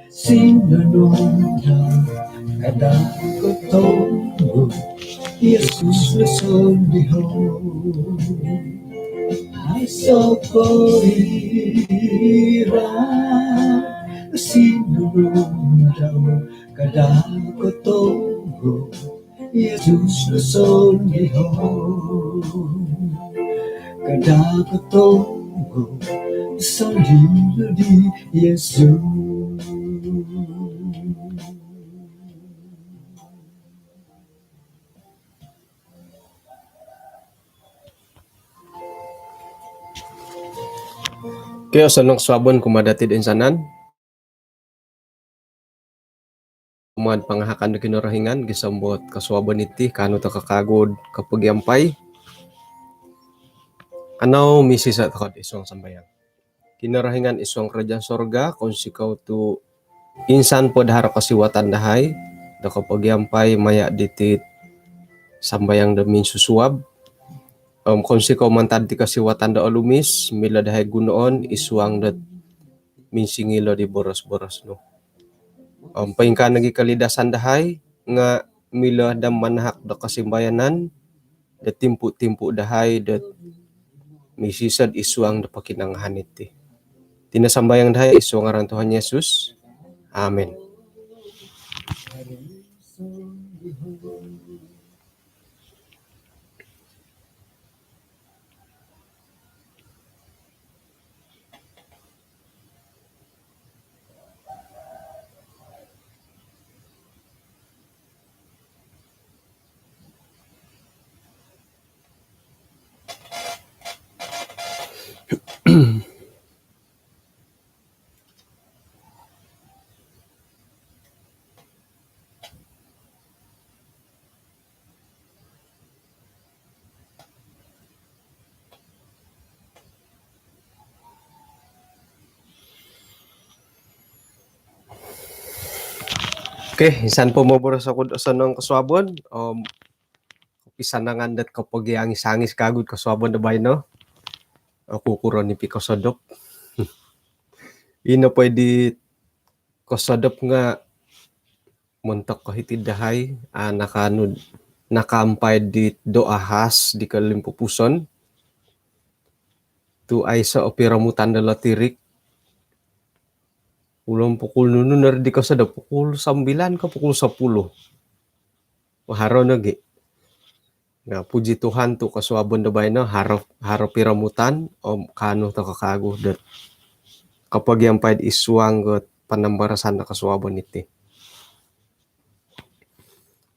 sinunod kadang kotong Yesus nasundihon ay sokorira sinunod kadang kotong Yesus nasundihon kadang kotong salino di Yesus. Kaya sanang swabon kumadatid insanan. Kumad pangahakan na kinurahingan, gisambot kaswabon iti, kano ta kakagod kapagyampay. Anaw misis at akot isong sambayang. Kinurahingan isong kerajaan sorga, kung sikaw tu insan po dahara kasiwatan dahay, da kapagyampay maya ditit sambayang damin susuab. Kung sikaw mantad di kasiwatan da alumis, mila dahay gunoon, isuang dat minsingilo di boros-boros no. Paingka nagi kalidasan dahay nga mila da manahak da kasimbayanan da timpu-timpu dahay da misisad isuang da pakinangahan iti. Tinasambayang dahay isuang aran Tuhan Yesus. Amen. Okay, isan po mo boros ako sa nang kaswabon. Pisanangan dat kapag yang isangis kagud kaswabon da bay no. Kukuron ni pikosodop. Ino pwede kasodop nga muntak kahitid dahay nakanud nakampay di doahas di kalimpupuson. Tu ay sa operamutan da latirik. Ulong pukul nununar di kasada pukul 9 ka pukul 10. Maharo nagi. Nga puji Tuhan tu kaswabon da bay no haro piramutan kano ta kakago dat kapag yang pahit isuang got panambarasan na kaswabon iti.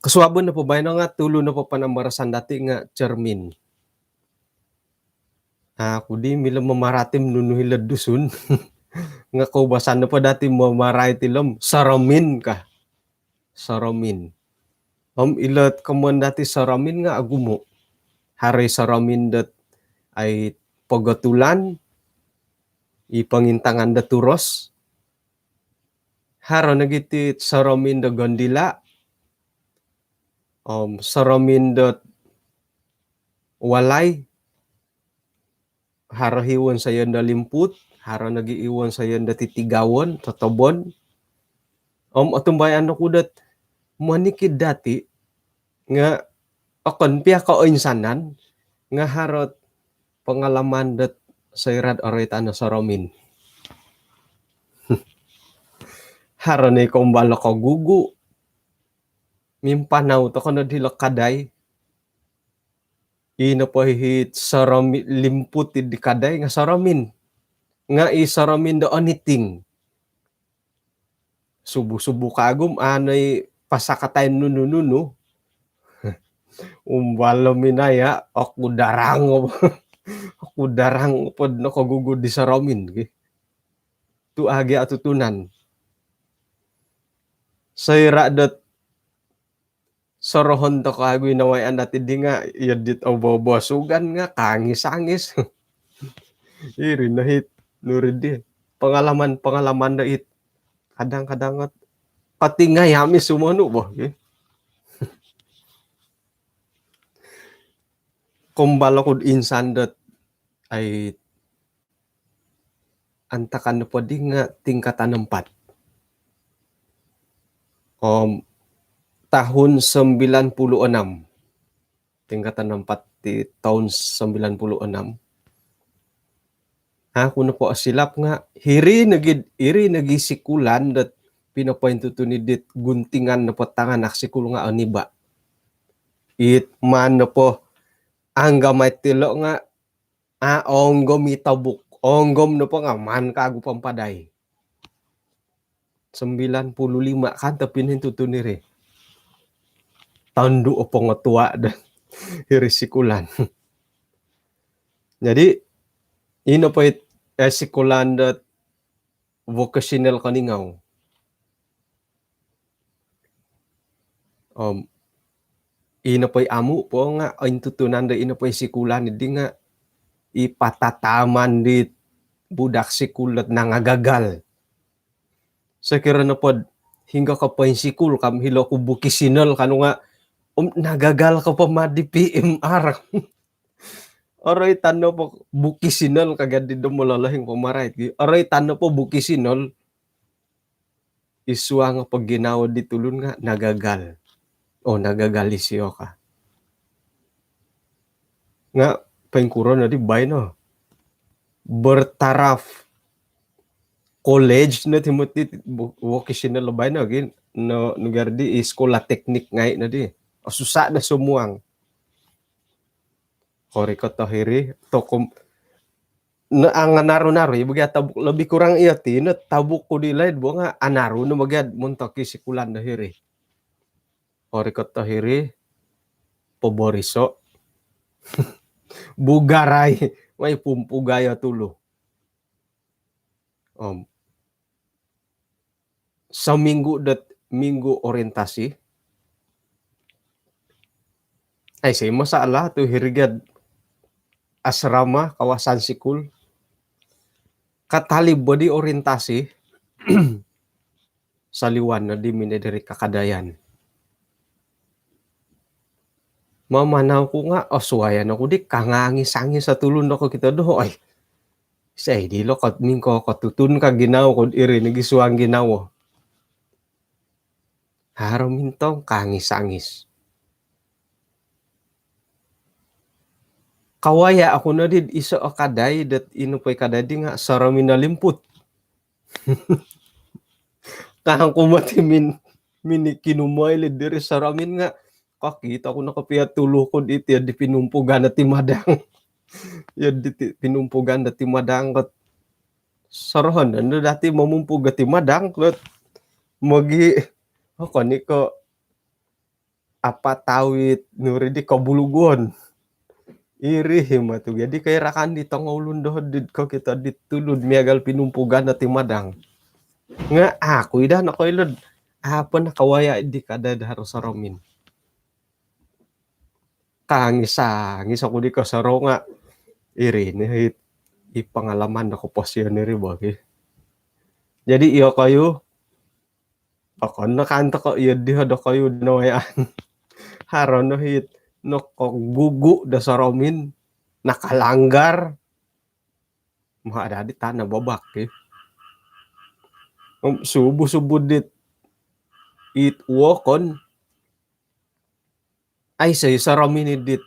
Kaswabon na po bay no nga tulo na po panambarasan dati nga cermin. Kudi mila mamaratim nunuhilad dusun. Nga kaubasan na pa dati mamaray tilom, saramin ka. Saramin. Ilat kaman dati saramin nga agumo. Hari saramin dat ay pagatulan, ipangintangan da turos. Haro nagiti saramin da gondila. Saramin dat walay. Haro hiwan sa yan da limput. Haro nagiiwan sa yan da titigawon, totobon. Atumbayan ako dat manikid dati nga akon piya ka insanan nga harot pangalaman dat sa irad orita na saramin. Haro na ikumbala ka gugu. Mimpanaw to ko na dilakaday. Ina po hihit saramin, limput di kaday nga saramin. Nga isaramin do aniting. Subu-subu kagum anay pasakatayin nunununo. Umbalo minaya aku darang aku darang pod no kagugod di saramin. Tu agi atutunan. Sayra dat sorohon to kagoy nawayan dati di nga yadit o bobosugan nga kangis-angis. Iri nahit nurid di. Pengalaman na it. Kadang-kadang at pati nga yami sumano ba? Kumbala kud insan dat ay antakan na po di nga tingkatan 4. Tahun 96. Tingkatan 4 ti tahun 96. Kuno po silap nga iri nagisikulan dat pinapainto to ni dit guntingan na po tangan aksikul nga aniba. It man na po ang gamay tilo nga onggom itabuk. Onggom na po nga man kago pampaday. 95 kan tapin hinto to ni re. Tandu opo nga tuwa dan hirisikulan. Jadi ino po sikulan dat vocational kaningaw. Ino po amu po nga intutunan da ino po sikulan di nga ipatataman di budak sikulat nangagagal. Sa kira na po hingga ka po sikul kam hilo ko bukisinol kanu nga nagagal ka pa madi PMR. Aray tano po bukisinol kagad di dumolalahing pumarait. Aray tano po bukisinol iswa nga pag ginawa di tulun nga nagagal. O nagagali siyo ka. Nga pengkuro na di bay no. Bertaraf college na timuti vocational bay no gin no lugar di iskola teknik ngay na di. O susa na sumuang. Kori ko tahiri tokom na ang naro-naro ibagi tabuk lebih kurang iya ti na tabuk ko di lain bo nga anaro no magad muntok sikulan na hiri. Kori ko tahiri poboriso bugaray may pumpugaya tulo. Sa minggu orientasi ay say masalah tu hirigad asrama kawasan sikul katalib body orientasi saliwan na di minederi kakadayan. Mamanaw ko nga oswayan ako di kangangis-angis sa tulun ako kita do ay say di lo kat mingko katutun ka ginaw ko iri nagisuang ginaw. Haro mintong kangis-angis. Kawaya ako na din iso akaday dat inupoy kadadi nga saramin na limput. Kahang kumatimin minikinumay diri saramin nga kakita ko nakapiyat tulukod iti di pinumpugan na timadang. Yan di pinumpugan na timadang kat sarahan na dati mamumpuga timadang kat magi ako ni ko apatawit nuri di kabulugon. Iri himatu jadi kay rakan di tangulun dohod did ko kita ditulud miagal pinumpugan na timadang. Nga ako ida na koy lod apa na kawaya di kada dahar saramin. Kangis ako di kasaro nga iri ni ipangalaman ako pasyoneri bagi. Jadi iyo kayo ako nakanta ko iyo di hado kayo nawayaan. Haron no hit no gugu da saramin nakalanggar mahada di tanah babak subuh dit it wokon ay say saramin dit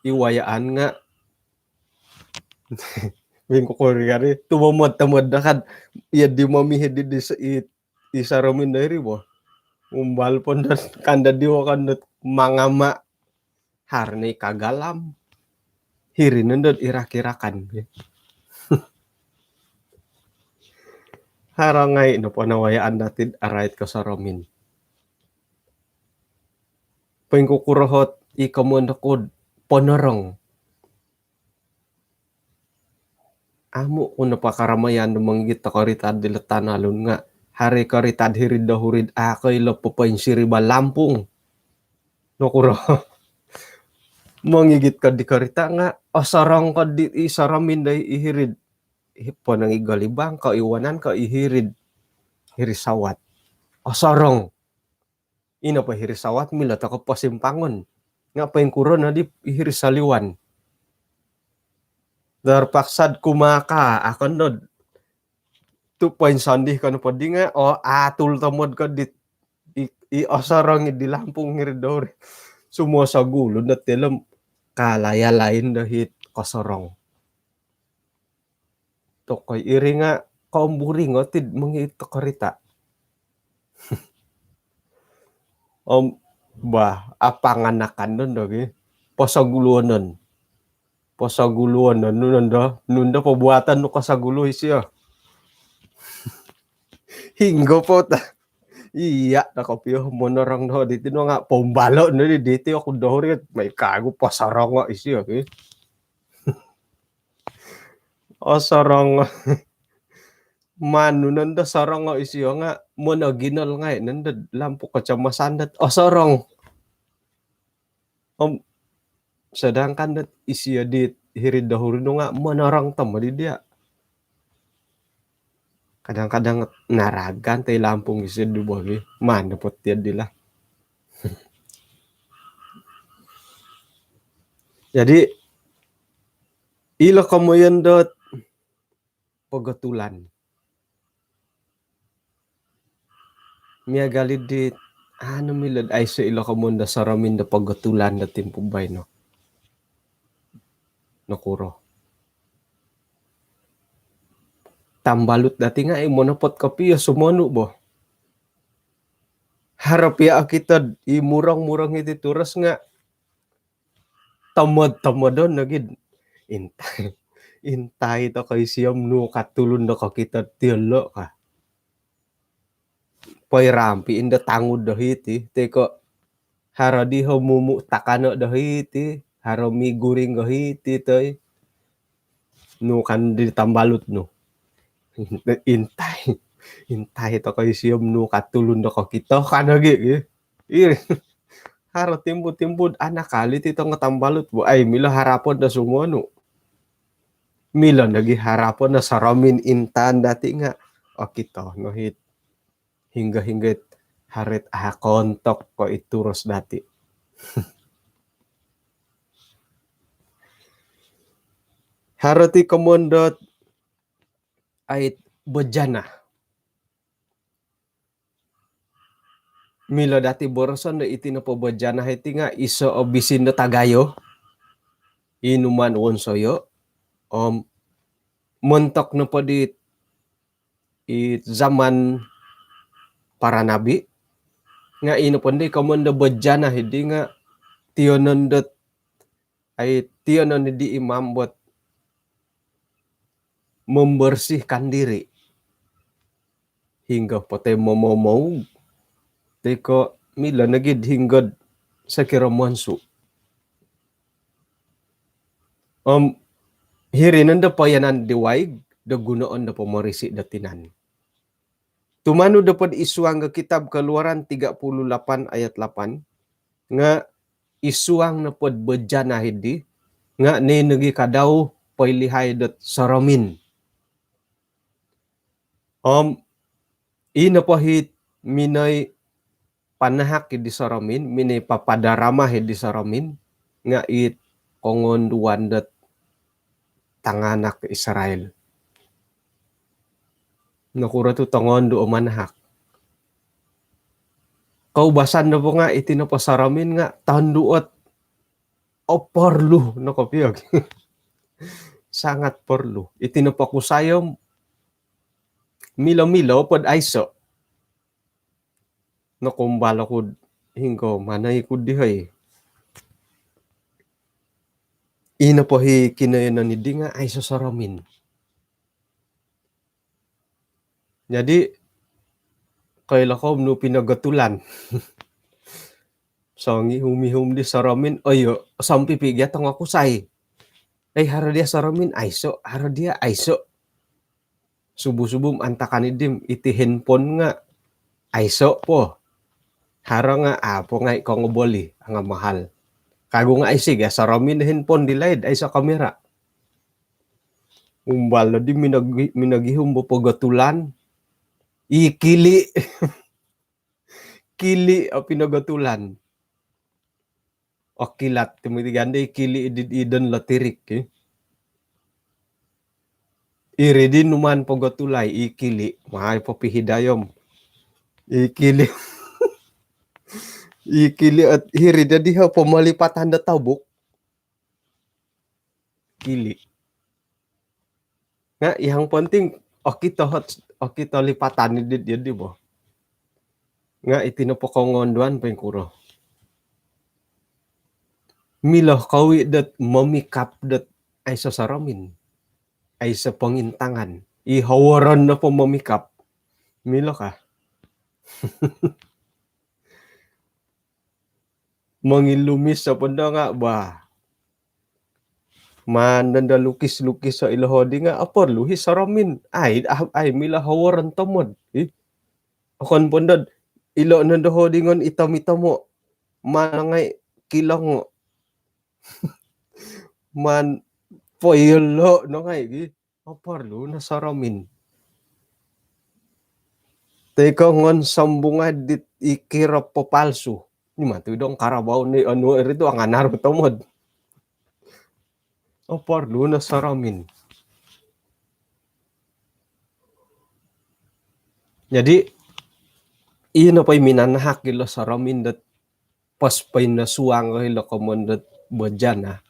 iwayaan nga wing ko kori tumamad da kad ya di mamihid di sa it isaramin dari bo umbal pon dan kanda diwakan mangama harni kagalam hirin ndod irak-irakan harangay no panawayaan natin arait ka sa ramin pengkukurahot ikamundakod ponorong amo ko napakaramayan ng manggit karitad dila tanalon nga hari karitad hirid dahurid akay lapapain siriba Lampung no kuro mangigit ka di karita nga asarang ka di isaramin day ihirid po nang igalibang ka iwanan ka ihirid hirisawat asarang ina pa hirisawat mila ta ka pasimpangon nga pa yung kuro na di ihirisaliwan darpaksad kumaka akan nod tu poin sandih kan podi nga atul tamod ka i osarang di Lampung ngiridor. Semua sagulod na tilam kalaya lain dahit kosorong. Tokoy iri nga kaumburi nga tid mangito karita. Bah apanganakan nun dagi. Pasaguluanan. Pasaguluanan nunda pabuatan no kasaguluh siya. Hinggo po ta. Iya, nakapiyah mo na rang no dito no nga pombalo no dito ako dohori may kago pasarang nga isya okay. Sarang manu nanda sarang nga isya nga mo na ginal nga nanda lampu kacamasandat sarang sedangkan dat isya di hirid dahuri no nga manarang tama di dia. Kadang-kadang naragan tay Lampung isya di bagi mana pot dia dila. Jadi ilo kamoyan dot pagatulan. Mia galid di ano milad ay sa ilo kamunda saramin da pagatulan da timpubay no. Nakuro. Tambalut dati nga monopot kapiya sumano bo. Harap ya kita murang-murang iti turas nga tamad-tamadon nagid intay to kay siyam no katulon na kakita tilo ka. Pay rampi inda tangod dahiti teko haradi ho mumu takano dahiti haro miguring dahiti toy no kan di tambalut no. Intay to kay siyam no katulon na kakita kanagi haro timbud anak kali tito nga tambalut bo ay mila harapon na sumano. Mila nagi harapon na saramin intan dati nga kita no hit hingga harit kontok ko ituros dati. Harati komondot ay bejana. Mila dati borosan na iti na po bejana iti nga iso obisin na tagayo. Inuman wonsoyo. Montok na po di zaman para nabi. Nga ino po di komondo bejana hindi nga tionondot ay tionon di imam buat membersihkan diri hingga pote momomou teko mila nagid hinggod sa kiramansu hirinan da payanan diwaig da gunoon da pamarisi datinan tumano da pod isuang nga kitab Keluaran 38 ayat 8 nga isuang na pod bejana hindi nga ni nagi kadaw pailihay dat saramin ina pahit minay panahak di saramin minay papadarama di saramin nga it kongon duwandat tanganak Israel nakura tu tangon do manahak kaubasan na po nga iti na pasaramin nga tanduot perlu nakapiyag sangat perlu iti na pakusayom milo pod aiso nakumbala ko hinggo manay ko dihay ina po hi kinayon ni di nga aiso saramin jadi kaila ko no pinagatulan sangi humihum di saramin ayo sampi pigyat ang ako say ay haradia saramin aiso haradia aiso subu-subum antakan idim iti handphone nga aiso po hara nga apo nga ikaw nga boli ang mahal kago nga isig saramin handphone dilaid ay sa kamera umbal na di minagihum po pagatulan ikili kili o pinagatulan o kilat tumitiganda ikili ididon latirik Iridin numan pogotulay ikili mahay popihidayom ikili ikili at hirida diha pemalipatan da tabuk kili nga yang penting okito lipatan di di bo nga itino pokongonduan pengkuro miloh kawi dat memikap dat ay sasaramin ay sa pangintangan ihawaran na po memikap miloh ka mengilumis sa punda nga ba mananda lukis-lukis sa ilahodi nga apor luhi saramin ay mila hawaran tamod akon pundad ilo nanda hodingon itam-itamo manangay kilango man poyolo no ngay apor lu na saramin teka ngon sambungan dit ikira popalsu ni matu dong karabaw ni ano erito ang anar tamod apor lu na saramin. Jadi ino pa'y minanahak ilo saramin dat pas pa'y nasuang ilo komondat bajana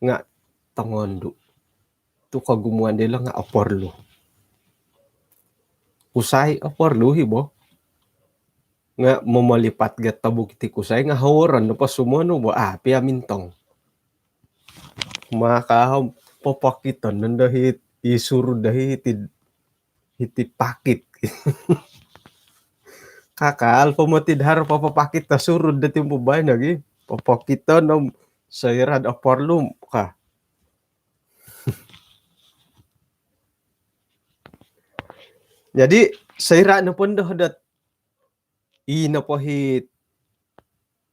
nga tangondo tu kagumuan nila nga aporlo kusay aporlo hibo nga mamalipat gat tabuk ti kusay nga hawaran no pa sumano bo piamintong makaham papakitan nandahit isuru dahit hiti pakit kakal pamatidhar papapakit ta surud dati mo bay nagi papakitan ng sayrad aporlo ka jadi sayra na pundoh dat inapohit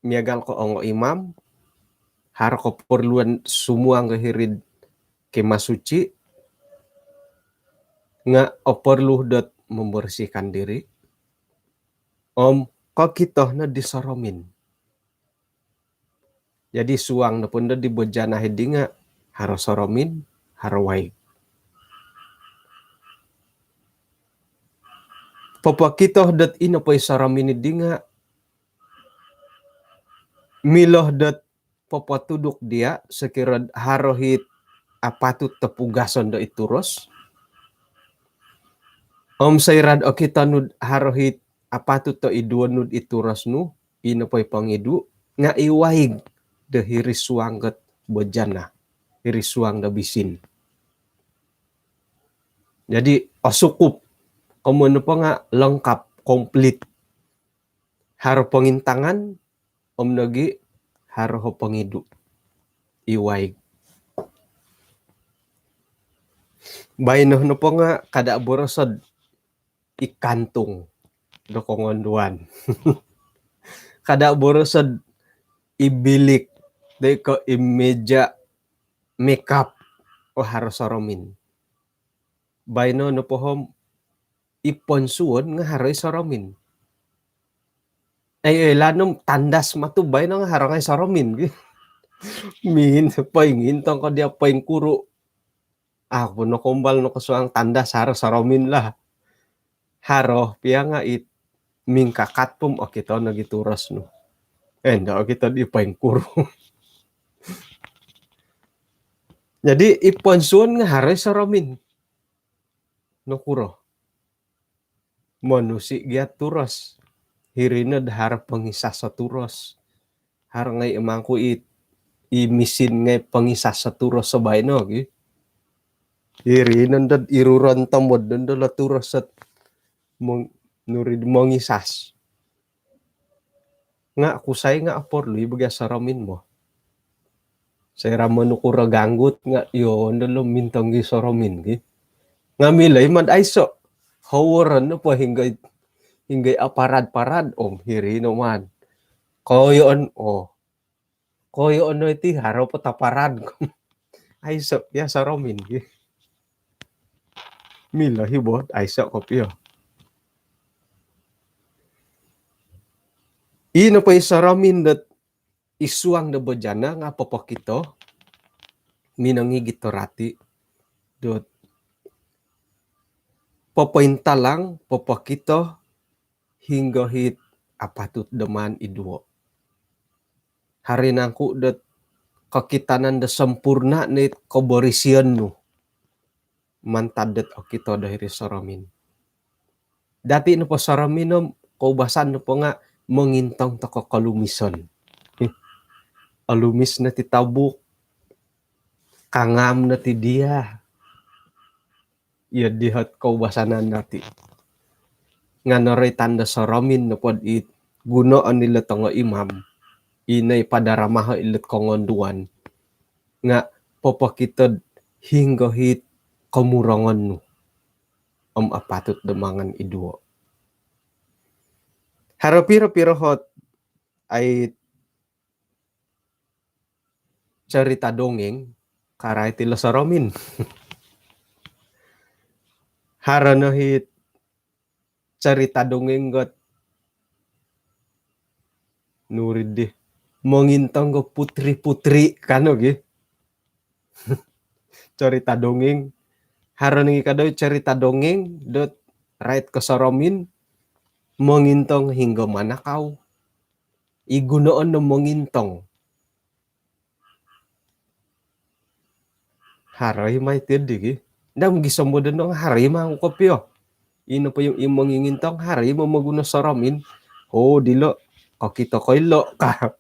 miagal ko ang imam har ko perluan sumuang kehirid kemasuci nga perlu dat membersihkan diri kok kita na disaramin jadi suang na pundoh di bojana hedi nga haro saramin harawai papakito dat inapoy saramin di nga miloh dat papatuduk dia sekirad harohit apatut tepugason da ituros sayrad kita nud harohit apatut to iduan nud ituros nu inapoy pangidu nga iwaig da hirisuang gat bojana hirisuang da bisin jadi asukup kamu pa nga lengkap komplit haro pangintangan nagi haro pangidu iwaig bayno no pa nga kada borosod ikantung do kongonduan kada borosod ibilik de ko imeja makeup o haro saramin bayno no pohom iponsuon nga haroy saramin ay lanong tandas matubay nga harangay saramin min paingin tong ko dia paing kuro ako no kumbal no kasuang tandas haro saramin lah haro piya nga it mingkakat pum o kita nagituras no enda o kita di paing kuro jadi iponsuon nga haroy saramin no kuro manusi giat turos hirina dahar pangisas sa turos har ngay emangku imisin ngay pangisas sa turos sa bayno hirina dad iruran tamod dala turos at nurid mangisas nga kusay nga aporlo ibaga saramin mo sayra manukura ganggut nga yon dalo mintang gi saramin nga milay man ayso hawaran na po hinggay aparad-parad hiri naman koyon no iti haro po taparad ay so ya saramin mila hibot ay so kopyo ino pa saramin dat isuang na bojana nga papakito minangi gitorati dot Pepointa lang popakito hingga hit apatut deman iduo. Hari nangku det kakitanan de sempurna ni koborisian nu mantadet okito dari soromin. Dati nu po soromin no kaubasan nu po nga mengintong toko kalumison. Alumis na ti tabuk, kangam na ti dia. Ya dihat kaubasanan nati. Nga noray tanda soromin no pod it gunoan nila tongo imam. Inay padaramaha ilit kongonduan. Nga popakitod hingga hit kamurangan nu apatut demangan iduo. Harapiro-piro hot ay cerita dongeng karay ti Soromin. Harano hit cerita dongeng got nurid di mengintang go putri-putri kano gi. Cerita dongeng harano kadoy cerita dongeng dot right ke Soromin mengintong hingga manakaw. Igunoon na mengintong. Haray may tindi gi. Dam gisombo dong hari mang kopyo. Ino pa yung imong ingintong hari mo maguna Soromin. Oh dilo kakito ko ilo ka.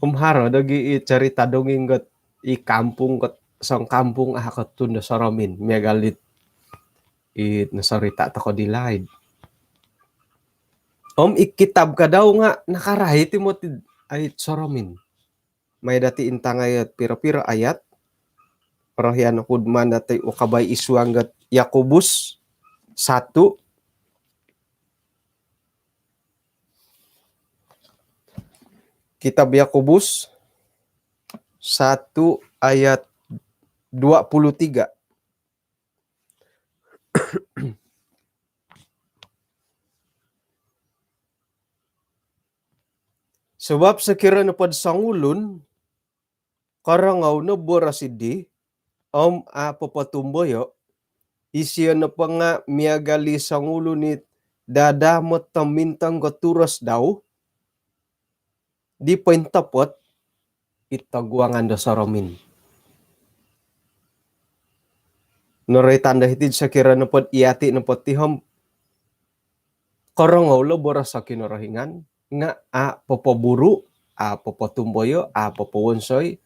Haro dagi cerita dongeng got i kampung got sang kampung katun na Soromin. Miagalit nasarita tako di laid. Ikitab ka daw nga nakarahiti mo ti ay Soromin. May dati intang ayat piro-piro ayat. Rohyan kudman dati ukabay isuanggat Yakobus 1. Kitab Yakobus 1 ayat 23. Sebab sekiranya pad sangulun karangaw na borasidi papatumboyo isiyo na pa nga miagali sangulo ni dadamot tamintang gaturas daw di paintapot itaguangan da Soromin. Noray tanda hitid sakira na pod iati na pod tihom karangaw la boras sa kinarahingan nga papaburu papatumboyo papawonsoy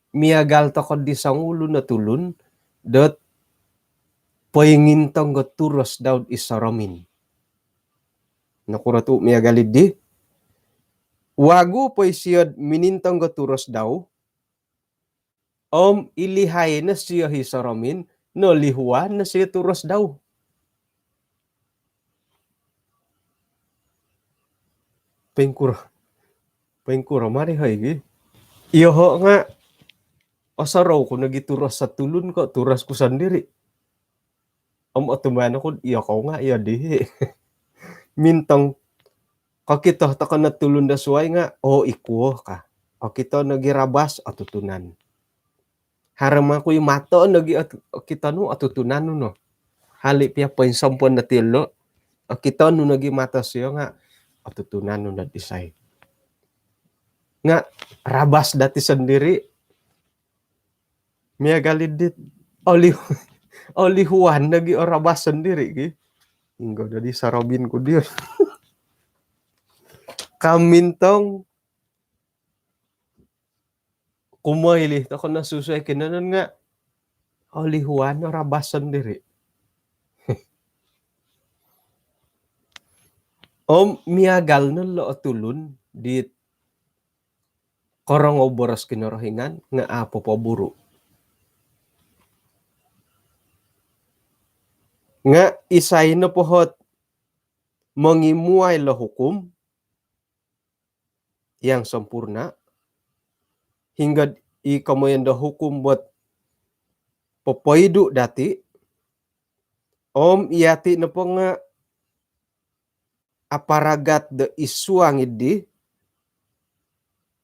miagal takod di sangulo na tulun dot paingintang gaturas daw Soromin. Nakuratu miagalid di wago po siya minintang gaturas daw ilihay na siya Soromin no lihuan na siya turas daw. Pengkura marihay gi. Iyoho nga asaraw ko nagituras sa tulun ko turas ko sandiri. Atuman ako iya ko nga iya dihi. Mintang kakita ta na tulun da suway nga ikuo ka. Kita nagirabas atutunan. Harama ko yung mato nagi kita no atutunan no. Hali pia sampon na tilo. Kita no nagi mata siya nga atutunan no na disay. Nga rabas dati sendiri. Mia galidit olihuan nagi rabas sendiri gi. Hingga dari Sarobin ko dia. Kamintong kumaili ako nasusuay kinanon nga olihuan rabas sendiri. Miagal na lo tulun di korong oboras kinarahingan nga papaburu. Nga isay na pohot mangimuay la hukum yang sempurna hingga ikamoyan da hukum buat papaidu dati iati na po nga aparagat da isuang idi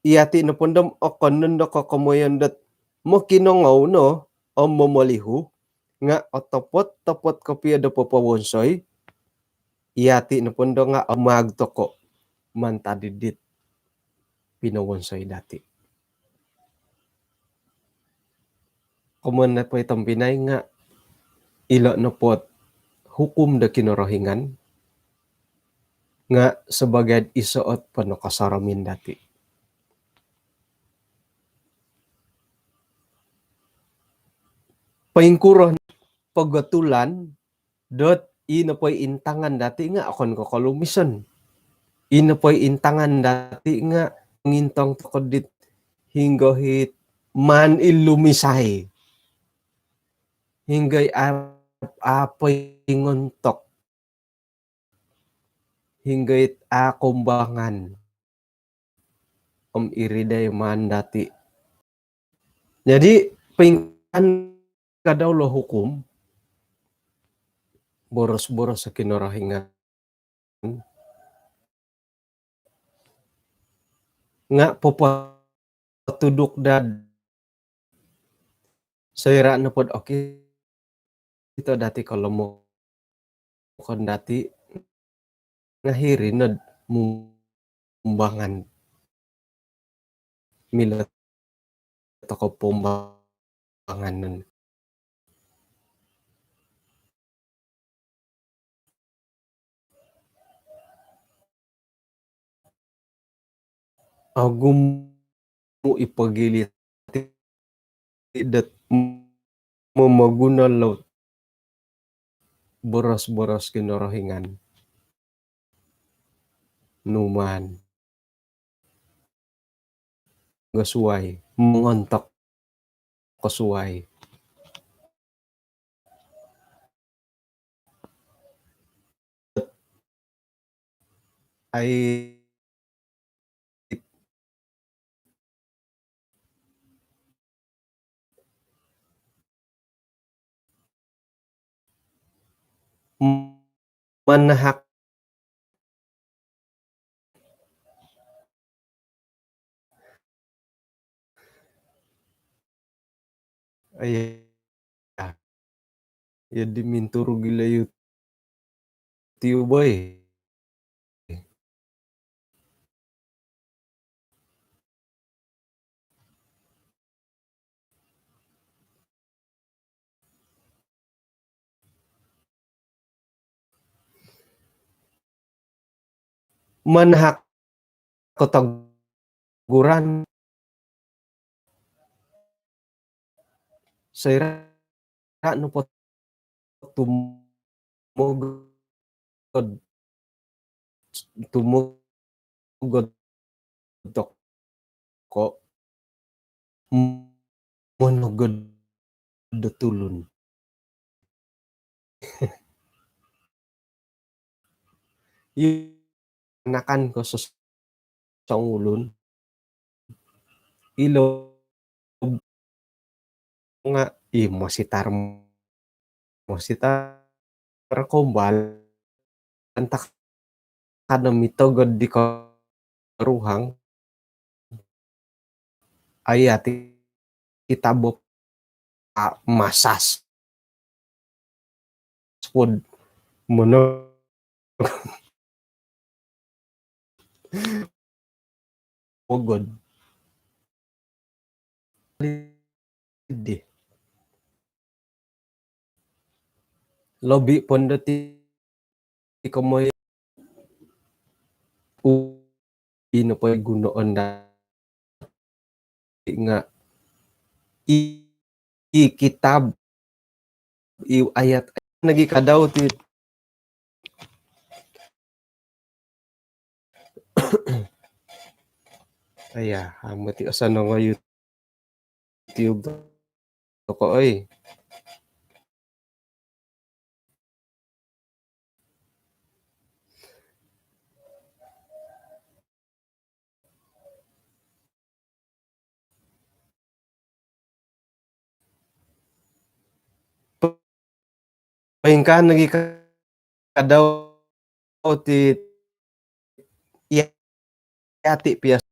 iati na po ndam okanon da kakamoyan dat makinongaw no om momolihu nga otopot-topot ko piado popowonsoy iyati na pundo nga magtoko mantadidit pinowonsoy dati. Kuman na po itong Pinay nga ilo na pot hukum da kinorohingan nga sebagai isuot pano kasaramin dati. Paingkuron pagatulan dot ino po'y intangan dati nga akon ko kalumison. Ino po'y intangan dati nga ngintong tokodit hinggohit man ilumisay. Hinggay apoy ngontok. Hinggay akumbangan. Iriday man dati. Jadi pingkan kadaw lo hukum boros-boros sa kinorohingan nga popatudok dad sayra na pod okay ito dati kalau mo kon dati ngahirinod mumbangan milat ako pumbangan nun. Agum mo ipagilit dat mo maguna laut boros-boros kinorohingan numan gasuway mongontok kasuway ay manahak ay ya diminturo gila yu boy manahak kotaguran sayra no po tumugod ko monogod dutulun. Yung nakan ko sa ulun ilo nga mositar kombal antak kada mitogod di karuhang ayati itabop masas spod mono pogod di lobi pondoti ikomoy ino po gunoon dati nga kitab ayat nagikadaw ti aya amati asano nga YouTube ko oy paingkan lagi kadaw ti yati pias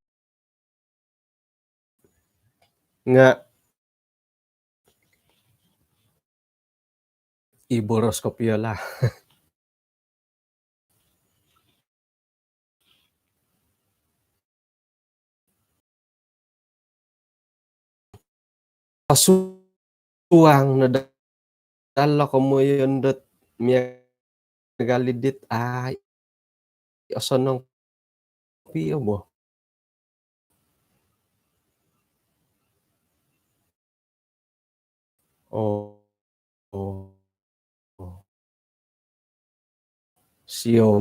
nga Ibu Roskopiola. Pasuang na dala ko mo yun dot galidit ay osonong piyo mo. Oh, oh, oh. Siyo